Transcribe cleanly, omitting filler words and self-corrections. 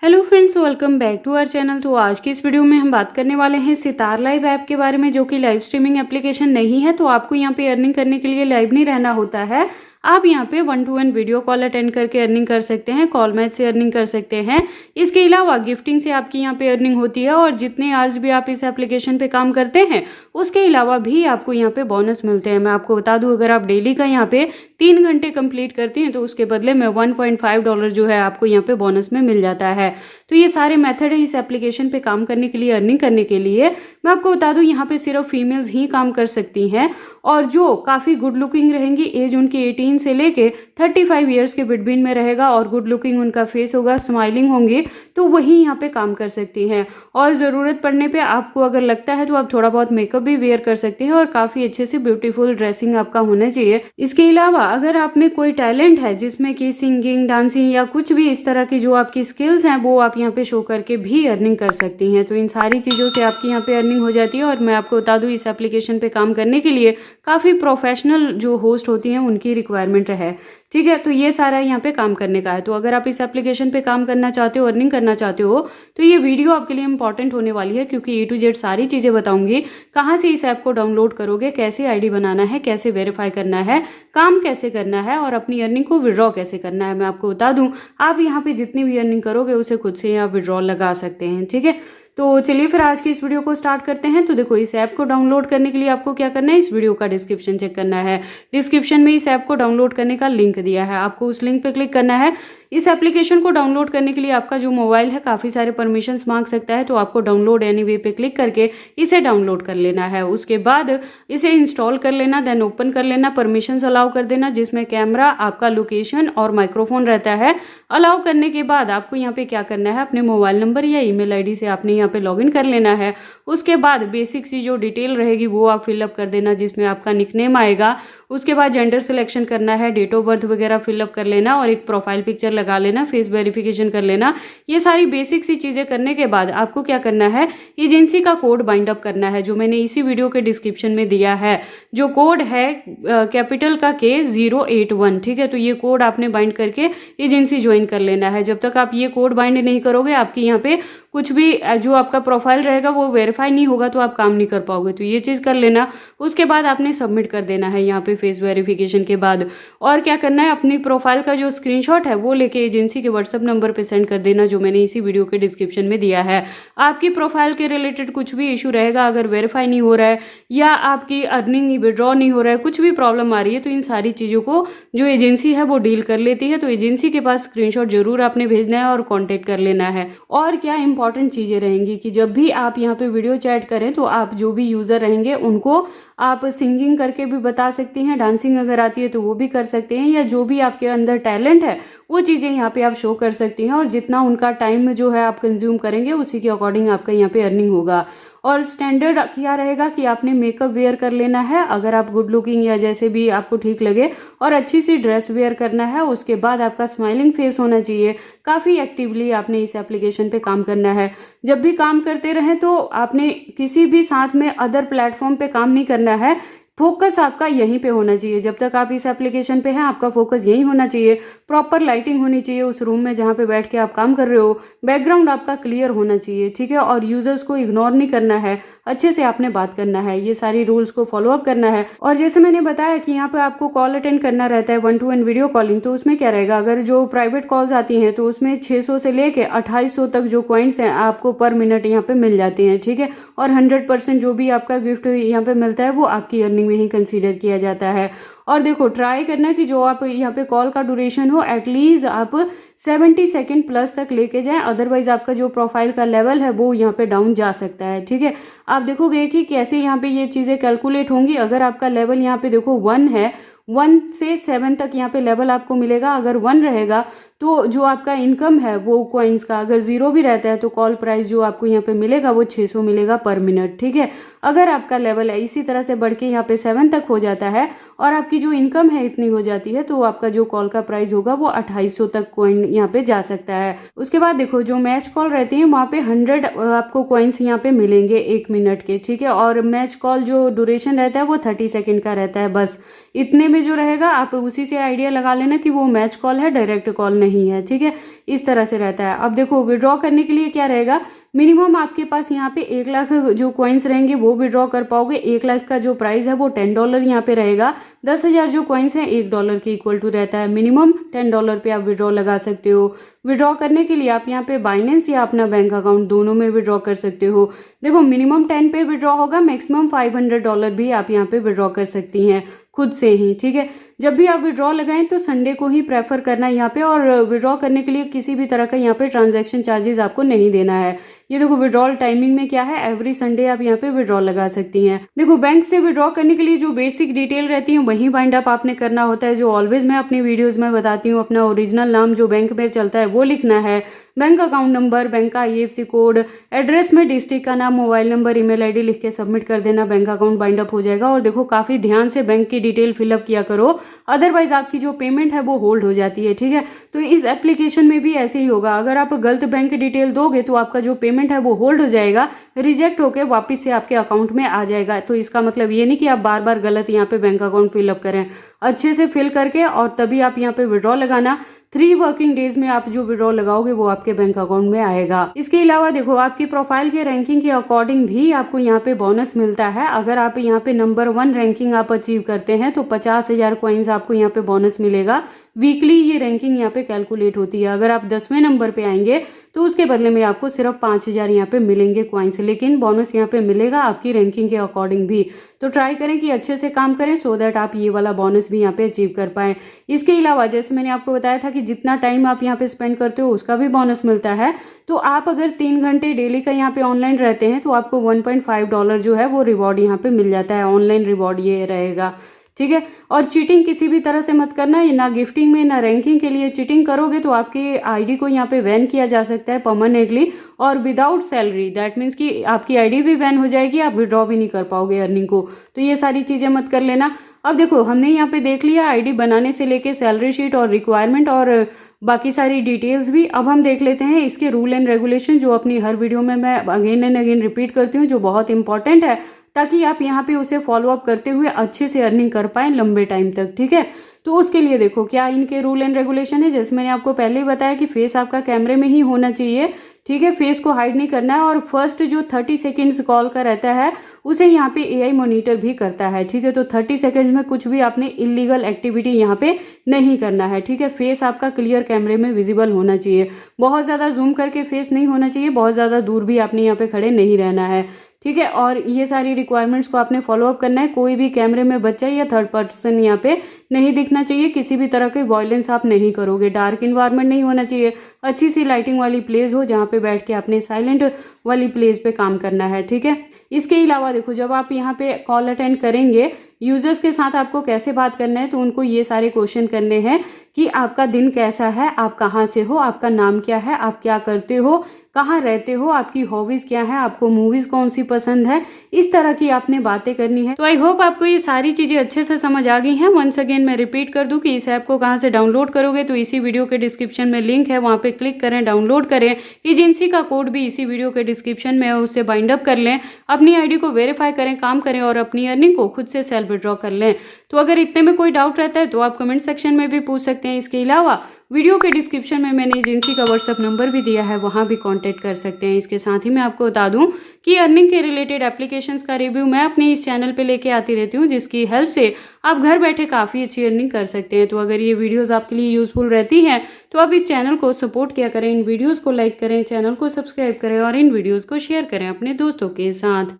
Hello friends, welcome back to our channel. तो आज की इस वीडियो में हम बात करने वाले हैं सितार लाइव ऐप के बारे में, जो कि लाइव स्ट्रीमिंग एप्लीकेशन नहीं है। तो आपको यहाँ पे अर्निंग करने के लिए लाइव नहीं रहना होता है। आप यहाँ पे 1-to-1 वीडियो कॉल अटेंड करके अर्निंग कर सकते हैं, कॉल मैच से अर्निंग कर सकते हैं। इसके अलावा गिफ्टिंग से आपकी यहाँ पे अर्निंग होती है, और जितने आवर्स भी आप इस एप्लीकेशन पे काम करते हैं उसके अलावा भी आपको यहाँ पे बोनस मिलते हैं। मैं आपको बता दूं, अगर आप डेली का यहाँ पे 3 घंटे कंप्लीट करते हैं तो उसके बदले में $1.5 जो है आपको यहाँ पे बोनस में मिल जाता है। तो ये सारे मेथड है इस एप्लीकेशन पे काम करने के लिए, अर्निंग करने के लिए। मैं आपको बता दूं, यहाँ पे सिर्फ फीमेल्स ही काम कर सकती हैं, और जो काफ़ी गुड लुकिंग रहेंगी, एज उनकी 18 से लेके 35 ईयर्स के बिटवीन में रहेगा, और गुड लुकिंग उनका फेस होगा, स्माइलिंग होंगी, तो वही यहाँ पे काम कर सकती हैं। और ज़रूरत पड़ने पे आपको अगर लगता है तो आप थोड़ा बहुत मेकअप भी वेयर कर सकते हैं, और काफ़ी अच्छे से ब्यूटीफुल ड्रेसिंग आपका होना चाहिए। इसके अलावा अगर आप में कोई टैलेंट है जिसमें कि सिंगिंग, डांसिंग या कुछ भी इस तरह की जो आपकी स्किल्स हैं, वो आप यहाँ पे शो करके भी अर्निंग कर सकती हैं। तो इन सारी चीज़ों से आपकी यहाँ पे अर्निंग हो जाती है। और मैं आपको बता दूँ, इस एप्लीकेशन पे काम करने के लिए काफ़ी प्रोफेशनल जो होस्ट होती हैं उनकी रिक्वायरमेंट है, ठीक है। तो ये सारा यहाँ पे काम करने का है। तो अगर आप इस एप्लीकेशन पे काम करना चाहते हो, अर्निंग करना चाहते हो, तो ये वीडियो आपके लिए इंपॉर्टेंट होने वाली है, क्योंकि A to Z सारी चीज़ें बताऊंगी। कहाँ से इस ऐप को डाउनलोड करोगे, कैसे आईडी बनाना है, कैसे वेरीफाई करना है, काम कैसे करना है, और अपनी अर्निंग को विड्रॉ कैसे करना है। मैं आपको बता दूं, आप यहाँ पे जितनी भी अर्निंग करोगे उसे खुद से आप विड्रॉ लगा सकते हैं, ठीक है। तो चलिए फिर आज की इस वीडियो को स्टार्ट करते हैं। तो देखो, इस ऐप को डाउनलोड करने के लिए आपको क्या करना है, इस वीडियो का डिस्क्रिप्शन चेक करना है। डिस्क्रिप्शन में इस ऐप को डाउनलोड करने का लिंक दिया है, आपको उस लिंक पर क्लिक करना है। इस एप्लीकेशन को डाउनलोड करने के लिए आपका जो मोबाइल है काफ़ी सारे परमिशंस मांग सकता है, तो आपको डाउनलोड एनीवे पे क्लिक करके इसे डाउनलोड कर लेना है। उसके बाद इसे इंस्टॉल कर लेना, देन ओपन कर लेना, परमिशंस अलाउ कर देना, जिसमें कैमरा, आपका लोकेशन और माइक्रोफोन रहता है। अलाउ करने के बाद आपको यहाँ पे क्या करना है, अपने मोबाइल नंबर या ईमेल आईडी से आपने यहाँ पे लॉगिन कर लेना है। उसके बाद बेसिक सी जो डिटेल रहेगी वो आप फिलअप कर देना, जिसमें आपका निकनेम आएगा। उसके बाद जेंडर सिलेक्शन करना है, डेट ऑफ बर्थ वगैरह फिलअप कर लेना, और एक प्रोफाइल पिक्चर लगा लेना, फेस वेरिफिकेशन कर लेना। ये सारी बेसिक सी चीज़ें करने के बाद आपको क्या करना है, एजेंसी का कोड बाइंड अप करना है, जो मैंने इसी वीडियो के डिस्क्रिप्शन में दिया है। जो कोड है कैपिटल का K081, ठीक है। तो ये कोड आपने बाइंड करके एजेंसी ज्वाइन कर लेना है। जब तक आप ये कोड बाइंड नहीं करोगे, आपकी यहाँ पे कुछ भी जो आपका प्रोफाइल रहेगा वो वेरीफाई नहीं होगा, तो आप काम नहीं कर पाओगे। तो ये चीज़ कर लेना। उसके बाद आपने सबमिट कर देना है यहाँ पे फेस वेरिफिकेशन के बाद। और क्या करना है, अपनी प्रोफाइल का जो स्क्रीनशॉट है वो लेके एजेंसी के व्हाट्सअप नंबर पे सेंड कर देना, जो मैंने इसी वीडियो के डिस्क्रिप्शन में दिया है। आपकी प्रोफाइल के रिलेटेड कुछ भी इशू रहेगा, अगर वेरीफाई नहीं हो रहा है या आपकी अर्निंग विड्रॉ नहीं हो रहा है, कुछ भी प्रॉब्लम आ रही है, तो इन सारी चीज़ों को जो एजेंसी है वो डील कर लेती है। तो एजेंसी के पास स्क्रीनशॉट जरूर आपने भेजना है और कॉन्टेक्ट कर लेना है। और क्या इंपॉर्टेंट चीज़ें रहेंगी कि जब भी आप यहाँ पे वीडियो चैट करें, तो आप जो भी यूज़र रहेंगे उनको आप सिंगिंग करके भी बता सकती हैं, डांसिंग अगर आती है तो वो भी कर सकते हैं, या जो भी आपके अंदर टैलेंट है वो चीज़ें यहाँ पे आप शो कर सकती हैं। और जितना उनका टाइम जो है आप कंज्यूम करेंगे, उसी के अकॉर्डिंग आपका यहाँ पे अर्निंग होगा। और स्टैंडर्ड क्या रहेगा कि आपने मेकअप वेयर कर लेना है, अगर आप गुड लुकिंग या जैसे भी आपको ठीक लगे, और अच्छी सी ड्रेस वेयर करना है। उसके बाद आपका स्माइलिंग फेस होना चाहिए। काफ़ी एक्टिवली आपने इस एप्लीकेशन पे काम करना है। जब भी काम करते रहें तो आपने किसी भी साथ में अदर प्लेटफॉर्म पे काम नहीं करना है। फोकस आपका यहीं पे होना चाहिए। जब तक आप इस एप्लीकेशन पे हैं, आपका फोकस यहीं होना चाहिए। प्रॉपर लाइटिंग होनी चाहिए उस रूम में जहाँ पे बैठ के आप काम कर रहे हो। बैकग्राउंड आपका क्लियर होना चाहिए, ठीक है। और यूजर्स को इग्नोर नहीं करना है, अच्छे से आपने बात करना है। ये सारी रूल्स को फॉलो अप करना है। और जैसे मैंने बताया कि यहाँ पे आपको कॉल अटेंड करना रहता है, 1-to-1 वीडियो कॉलिंग। तो उसमें क्या रहेगा, अगर जो प्राइवेट कॉल्स आती हैं तो उसमें 600 से लेके 2800 तक जो कॉइन्स हैं आपको पर मिनट यहाँ पे मिल जाते हैं, ठीक है। और 100% जो भी आपका गिफ्ट यहाँ पे मिलता है वो आपकी अर्निंग में ही कंसीडर किया जाता है। और देखो, ट्राई करना कि जो आप यहाँ पे कॉल का ड्यूरेशन हो, एटलीस्ट आप 70 सेकेंड प्लस तक लेके जाएं, अदरवाइज आपका जो प्रोफाइल का लेवल है वो यहाँ पे डाउन जा सकता है, ठीक है। आप देखोगे कि कैसे यहाँ पे ये चीज़ें कैलकुलेट होंगी। अगर आपका लेवल यहाँ पे देखो 1 है, 1 से 7 तक यहाँ पे लेवल आपको मिलेगा। अगर 1 रहेगा तो जो आपका इनकम है वो कॉइन्स का, अगर 0 भी रहता है तो कॉल प्राइस जो आपको यहाँ पे मिलेगा वो 600 मिलेगा पर मिनट, ठीक है। अगर आपका लेवल है इसी तरह से बढ़ के यहाँ पे 7 तक हो जाता है, और आपकी जो इनकम है इतनी हो जाती है, तो आपका जो कॉल का प्राइस होगा वो 2800 तक कॉइन यहाँ पे जा सकता है। उसके बाद देखो, जो मैच कॉल रहती है वहाँ पे 100 आपको कॉइन्स यहाँ पे मिलेंगे 1 मिनट के, ठीक है। और मैच कॉल जो ड्यूरेशन रहता है वो 30 सेकेंड का रहता है। बस इतने में जो रहेगा आप उसी से आइडिया लगा लेना कि वो मैच कॉल है, डायरेक्ट कॉल नहीं नहीं है, ठीक है, इस तरह से रहता है। अब देखो विड्रॉ करने के लिए क्या रहेगा, मिनिमम आपके पास यहाँ पे 1 लाख जो कॉइन्स रहेंगे वो विड्रॉ कर पाओगे। 1 लाख का जो प्राइस है वो $10 यहाँ पे रहेगा। 10,000 जो कॉइन्स हैं $1 के इक्वल टू रहता है। मिनिमम $10 पे आप विड्रॉ लगा सकते हो। विड्रॉ करने के लिए आप यहाँ पे बाइनेंस या अपना बैंक अकाउंट दोनों में विड्रॉ कर सकते हो। देखो मिनिमम 10 पे विड्रॉ होगा, मैक्सिमम $500 भी आप यहाँ पे विड्रॉ कर सकती हैं खुद से ही, ठीक है। जब भी आप विड्रॉ लगाएं तो संडे को ही प्रेफर करना यहाँ पे, और विड्रॉ करने के लिए किसी भी तरह का यहाँ पे ट्रांजैक्शन चार्जेस आपको नहीं देना है। ये देखो विड्रॉल टाइमिंग में क्या है, एवरी संडे आप यहाँ पे विड्रॉ लगा सकती हैं। देखो बैंक से विड्रॉ करने के लिए जो बेसिक डिटेल रहती है वही बाइंड अप आपने करना होता है, जो ऑलवेज मैं अपनी वीडियोस में बताती हूँ। अपना ओरिजिनल नाम जो बैंक में चलता है वो लिखना है, बैंक अकाउंट नंबर, बैंक का IFSC कोड, एड्रेस में डिस्ट्रिक्ट का नाम, मोबाइल नंबर, ईमेल आईडी लिख के सबमिट कर देना, बैंक अकाउंट बाइंड अप हो जाएगा। और देखो काफी ध्यान से बैंक की डिटेल फिलअप किया करो, अदरवाइज आपकी जो पेमेंट है वो होल्ड हो जाती है, ठीक है। तो इस एप्लीकेशन में भी ऐसे ही होगा, अगर आप गलत बैंक डिटेल दोगे तो आपका जो पेमेंट है वो होल्ड हो जाएगा, रिजेक्ट होकर वापस से आपके अकाउंट में आ जाएगा। तो इसका मतलब ये नहीं कि आप बार बार गलत यहाँ पे बैंक अकाउंट फिलअप करें, अच्छे से फिल करके और तभी आप यहाँ पे विड्रॉ लगाना। 3 वर्किंग डेज में आप जो विड्रॉ लगाओगे वो आपके बैंक अकाउंट में आएगा। इसके अलावा देखो आपकी प्रोफाइल के रैंकिंग के अकॉर्डिंग भी आपको यहाँ पे बोनस मिलता है। अगर आप यहाँ पे नंबर 1 रैंकिंग आप अचीव करते हैं तो 50,000 कॉइन्स आपको यहाँ पे बोनस मिलेगा। वीकली ये रैंकिंग यहाँ पे कैलकुलेट होती है। अगर आप 10वें नंबर पे आएंगे तो उसके बदले में आपको सिर्फ 5,000 यहाँ पे मिलेंगे कॉइन्स, लेकिन बोनस यहाँ पे मिलेगा आपकी रैंकिंग के अकॉर्डिंग भी। तो ट्राई करें कि अच्छे से काम करें सो दैट आप ये वाला बोनस भी यहाँ पे अचीव कर पाएं। इसके अलावा जैसे मैंने आपको बताया था कि जितना टाइम आप यहाँ पे स्पेंड करते हो उसका भी बोनस मिलता है। तो आप अगर 3 घंटे डेली का यहाँ पे ऑनलाइन रहते हैं तो आपको $1.5 जो है वो रिवॉर्ड यहाँ पे मिल जाता है, ऑनलाइन रिवॉर्ड ये रहेगा, ठीक है। और चीटिंग किसी भी तरह से मत करना, ये ना गिफ्टिंग में ना रैंकिंग के लिए चीटिंग करोगे तो आपके आईडी को यहाँ पे बैन किया जा सकता है परमानेंटली और विदाउट सैलरी। दैट मीन्स कि आपकी आईडी भी बैन हो जाएगी, आप विड्रॉ भी नहीं कर पाओगे अर्निंग को। तो ये सारी चीजें मत कर लेना। अब देखो हमने यहाँ पे देख लिया आईडी बनाने से लेके सैलरी शीट और रिक्वायरमेंट और बाकी सारी डिटेल्स भी। अब हम देख लेते हैं इसके रूल एंड रेगुलेशन, जो अपनी हर वीडियो में मैं अगेन एंड अगेन रिपीट करती हूँ, जो बहुत इंपॉर्टेंट है, ताकि आप यहाँ पे उसे फॉलो अप करते हुए अच्छे से अर्निंग कर पाएं लंबे टाइम तक, ठीक है। तो उसके लिए देखो क्या इनके रूल एंड रेगुलेशन है। जैसे मैंने आपको पहले ही बताया कि फेस आपका कैमरे में ही होना चाहिए, ठीक है, फेस को हाइड नहीं करना है। और फर्स्ट जो 30 सेकेंड्स कॉल का रहता है उसे यहाँ पे AI मॉनिटर भी करता है, ठीक है। तो 30 सेकेंड्स में कुछ भी आपने इलीगल एक्टिविटी यहाँ पे नहीं करना है, ठीक है। फेस आपका क्लियर कैमरे में विजिबल होना चाहिए, बहुत ज़्यादा जूम करके फेस नहीं होना चाहिए, बहुत ज़्यादा दूर भी आपने यहाँ पे खड़े नहीं रहना है, ठीक है। और ये सारी रिक्वायरमेंट्स को आपने फॉलो अप करना है। कोई भी कैमरे में बच्चा या थर्ड पर्सन यहाँ पे नहीं दिखना चाहिए, किसी भी तरह की वॉयलेंस आप नहीं करोगे, डार्क इन्वायरमेंट नहीं होना चाहिए, अच्छी सी लाइटिंग वाली प्लेस हो जहाँ पे बैठ के आपने साइलेंट वाली प्लेस पे काम करना है, ठीक है। इसके अलावा देखो जब आप यहाँ पे कॉल अटेंड करेंगे यूजर्स के साथ आपको कैसे बात करना है, तो उनको ये सारे क्वेश्चन करने हैं कि आपका दिन कैसा है, आप कहाँ से हो, आपका नाम क्या है, आप क्या करते हो, कहाँ रहते हो, आपकी हॉबीज क्या है, आपको मूवीज कौन सी पसंद है, इस तरह की आपने बातें करनी है। तो आई होप आपको ये सारी चीजें अच्छे से समझ आ गई हैं। वंस अगेन मैं रिपीट कर दूं कि इस ऐप को कहाँ से डाउनलोड करोगे, तो इसी वीडियो के डिस्क्रिप्शन में लिंक है, वहाँ पे क्लिक करें, डाउनलोड करें। एजेंसी का कोड भी इसी वीडियो के डिस्क्रिप्शन में है, उससे बाइंड अप कर लें, अपनी आईडी को वेरीफाई करें, काम करें और अपनी अर्निंग को खुद से सेल्फ विड्रॉ कर लें। तो अगर इतने में कोई डाउट रहता है तो आप कमेंट सेक्शन में भी पूछ सकते हैं। इसके अलावा वीडियो के डिस्क्रिप्शन में मैंने एजेंसी का व्हाट्सएप नंबर भी दिया है, वहाँ भी कांटेक्ट कर सकते हैं। इसके साथ ही मैं आपको बता दूं कि अर्निंग के रिलेटेड एप्लीकेशंस का रिव्यू मैं अपने इस चैनल पे लेके आती रहती हूँ, जिसकी हेल्प से आप घर बैठे काफ़ी अच्छी अर्निंग कर सकते हैं। तो अगर ये वीडियोज़ आपके लिए यूजफुल रहती हैं तो आप इस चैनल को सपोर्ट किया करें, इन वीडियोज़ को लाइक करें, चैनल को सब्सक्राइब करें और इन वीडियोज़ को शेयर करें अपने दोस्तों के साथ।